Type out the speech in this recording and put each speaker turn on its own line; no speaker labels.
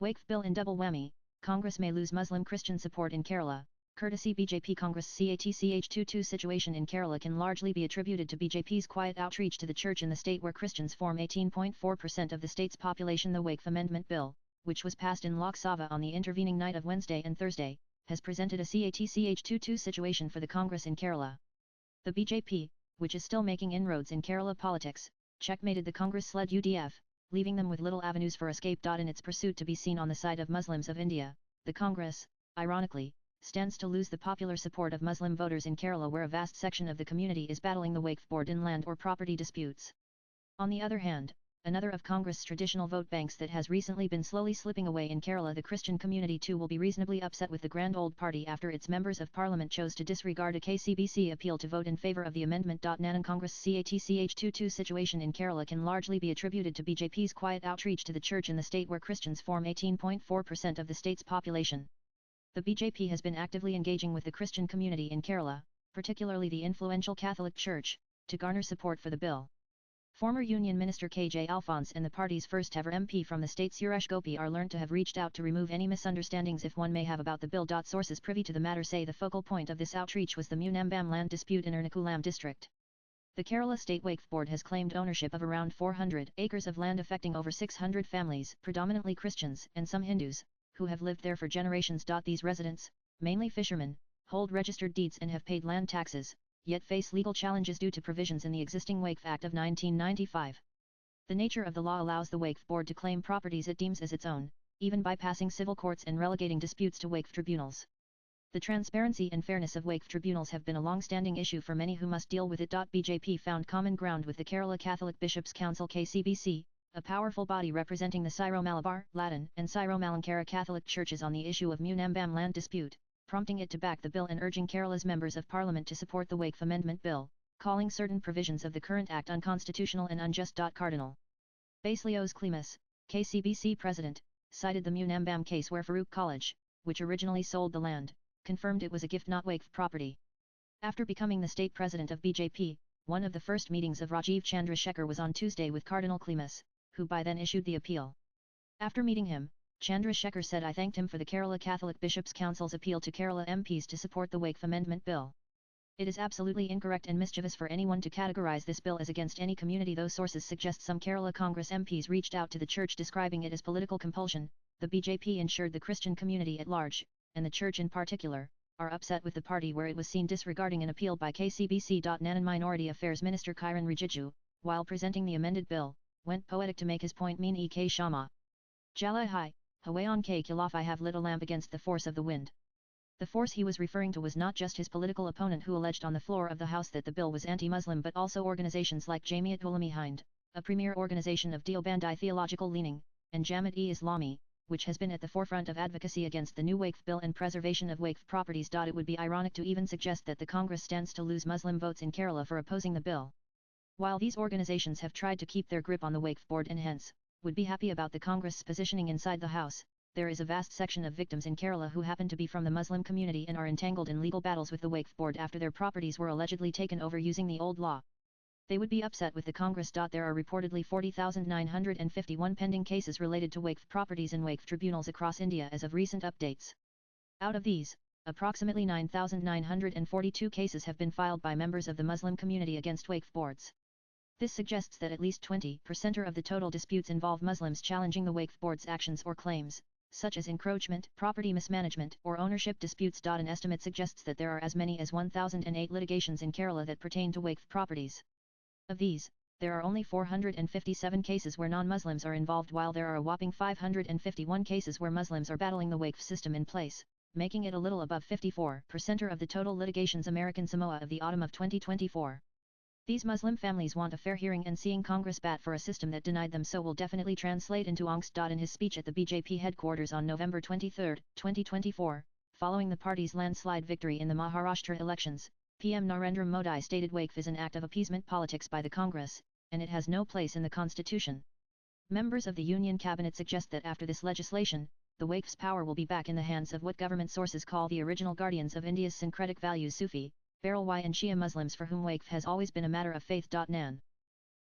Waqf bill in double whammy, Congress may lose Muslim-Christian support in Kerala. Courtesy BJP Congress CATCH22 situation in Kerala can largely be attributed to BJP's quiet outreach to the church in the state where Christians form 18.4% of the state's population. The Waqf Amendment Bill, which was passed in Lok Sabha on the intervening night of Wednesday and Thursday, has presented a CATCH22 situation for the Congress in Kerala. The BJP, which is still making inroads in Kerala politics, checkmated the Congress-led UDF, leaving them with little avenues for escape. In its pursuit to be seen on the side of Muslims of India, the Congress, ironically, stands to lose the popular support of Muslim voters in Kerala, where a vast section of the community is battling the Waqf board in land or property disputes. On the other hand, another of Congress' traditional vote banks that has recently been slowly slipping away in Kerala, the Christian community too will be reasonably upset with the Grand Old Party after its members of parliament chose to disregard a KCBC appeal to vote in favour of the amendment. Nan Congress CATCH22 situation in Kerala can largely be attributed to BJP's quiet outreach to the church in the state where Christians form 18.4% of the state's population. The BJP has been actively engaging with the Christian community in Kerala, particularly the influential Catholic Church, to garner support for the bill. Former Union Minister KJ Alphonse and the party's first-ever MP from the state Suresh Gopi are learned to have reached out to remove any misunderstandings if one may have about the bill. Sources privy to the matter say the focal point of this outreach was the Munambam land dispute in Ernakulam district. The Kerala State Waqf Board has claimed ownership of around 400 acres of land affecting over 600 families, predominantly Christians and some Hindus, who have lived there for generations. These residents, mainly fishermen, hold registered deeds and have paid land taxes, yet face legal challenges due to provisions in the existing Waqf Act of 1995. The nature of the law allows the Waqf Board to claim properties it deems as its own, even bypassing civil courts and relegating disputes to Waqf tribunals. The transparency and fairness of Waqf tribunals have been a long-standing issue for many who must deal with it. BJP found common ground with the Kerala Catholic Bishops' Council KCBC, a powerful body representing the Syro-Malabar, Latin, and Syro-Malankara Catholic churches on the issue of Munambam land dispute, prompting it to back the bill and urging Kerala's members of parliament to support the Waqf Amendment Bill, calling certain provisions of the current act unconstitutional and unjust. Cardinal Baselios Klimas, KCBC president, cited the Munambam case where Farooq College, which originally sold the land, confirmed it was a gift not Waqf property. After becoming the state president of BJP, one of the first meetings of Rajiv Chandrasekhar was on Tuesday with Cardinal Klimas, who by then issued the appeal. After meeting him, Chandrasekhar said, "I thanked him for the Kerala Catholic Bishops' Council's appeal to Kerala MPs to support the Waqf Amendment Bill. It is absolutely incorrect and mischievous for anyone to categorize this bill as against any community, though sources suggest some Kerala Congress MPs reached out to the church describing it as political compulsion. The BJP ensured the Christian community at large, and the church in particular, are upset with the party where it was seen disregarding an appeal by KCBC. Nan Minority Affairs Minister Kiran Rijiju, while presenting the amended bill, went poetic to make his point. Mean ek shama Jalai hai, Hawayon ke khilaf, I have lit a lamp against the force of the wind. The force he was referring to was not just his political opponent who alleged on the floor of the House that the bill was anti-Muslim, but also organizations like Jamiat Ulama Hind, a premier organization of Deobandi theological leaning, and Jamaat-e-Islami, which has been at the forefront of advocacy against the new Waqf bill and preservation of Waqf properties. It would be ironic to even suggest that the Congress stands to lose Muslim votes in Kerala for opposing the bill. While these organizations have tried to keep their grip on the Waqf board and hence, would be happy about the Congress positioning inside the House, there is a vast section of victims in Kerala who happen to be from the Muslim community and are entangled in legal battles with the Waqf board after their properties were allegedly taken over using the old law. They would be upset with the Congress. There are reportedly 40,951 pending cases related to Waqf properties in Waqf tribunals across India as of recent updates. Out of these, approximately 9,942 cases have been filed by members of the Muslim community against Waqf boards. This suggests that at least 20% of the total disputes involve Muslims challenging the Waqf board's actions or claims, such as encroachment, property mismanagement, or ownership disputes. An estimate suggests that there are as many as 1,008 litigations in Kerala that pertain to Waqf properties. Of these, there are only 457 cases where non-Muslims are involved, while there are a whopping 551 cases where Muslims are battling the Waqf system in place, making it a little above 54% of the total litigations American Samoa of the autumn of 2024. These Muslim families want a fair hearing, and seeing Congress bat for a system that denied them so will definitely translate into angst. In his speech at the BJP headquarters on November 23, 2024, following the party's landslide victory in the Maharashtra elections, PM Narendra Modi stated Waqf is an act of appeasement politics by the Congress, and it has no place in the constitution. Members of the Union Cabinet suggest that after this legislation, the Waqf's power will be back in the hands of what government sources call the original guardians of India's syncretic values, Sufi, Barelwi and Shia Muslims, for whom Waqf has always been a matter of faith. Nan